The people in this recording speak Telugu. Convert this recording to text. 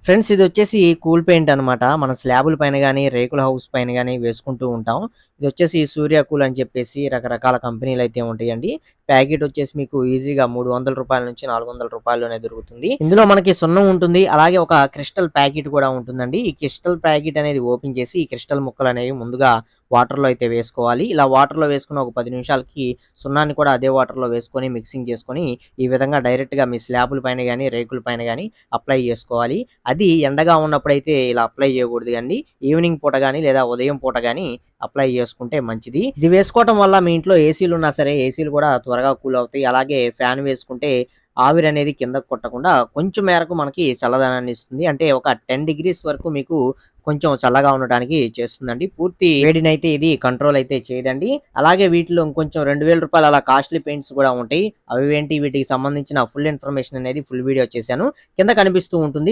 ఫ్రెండ్స్ ఇదొచ్చేసి కూల్ పెయింట్ అనమాట. మన స్లాబుల పైన గాని, రేకుల హౌస్ పైన గాని వేసుకుంటూ ఉంటాం. ఇదొచ్చేసి సూర్య కూల్ అని చెప్పేసి రకరకాల కంపెనీలయితే ఉంటాయండి. ప్యాకెట్ వచ్చేసి మీకు ఈజీగా రూ. 300 నుంచి రూ. 400లోనే దొరుకుతుంది. ఇందులో మనకి సున్నం ఉంటుంది. అలాగే ఒక క్రిస్టల్ ప్యాకెట్ కూడా ఉంటుందండి. ఈ క్రిస్టల్ ప్యాకెట్ అనేది ఓపెన్ చేసి ఈ క్రిస్టల్ ముక్కలనేవి ముందుగా వాటర్‌లో అయితే వేసుకోవాలి. ఇలా వాటర్‌లో వేసుకున్న ఒక 10 నిమిషాలకి సున్నాన్ని కూడా అదే వాటర్‌లో వేసుకొని మిక్సింగ్ చేసుకొని ఈ విధంగా డైరెక్ట్‌గా మీ స్లాబుల పైన గాని, రేకుల పైన గాని అప్లై చేసుకోవాలి. అది ఎండగా ఉన్నప్పుడైతే ఇలా అప్లై చేయకూడదు అండి. ఈవినింగ్ పూట గాని లేదా ఉదయం పూట గాని అప్లై చేసుకుంటే మంచిది. ఇది వేసుకోవటం వల్ల మీ ఇంట్లో ఏసీలు ఉన్నా సరే ఏసీలు కూడా త్వరగా కూల్ అవుతాయి. అలాగే ఫ్యాన్ వేసుకుంటే ఆవిరనేది కిందకి కొట్టకుండా కొంచెం మేరకు మనకి చల్లదనాన్ని ఇస్తుంది. అంటే ఒక 10 డిగ్రీస్ వరకు మీకు కొంచెం చల్లగా ఉండటానికి చేస్తుందండి. పూర్తి వేడినైతే ఇది కంట్రోల్ అయితే చేయదండి. అలాగే వీటిలో ఇంకొంచెం రూ. 2000 అలా కాస్ట్‌లీ పెయింట్స్ కూడా ఉంటాయి. అవేంటి వీటికి సంబంధించిన ఫుల్ ఇన్ఫర్మేషన్ అనేది ఫుల్ వీడియో చేశాను. కింద కనిపిస్తూ ఉంటుంది.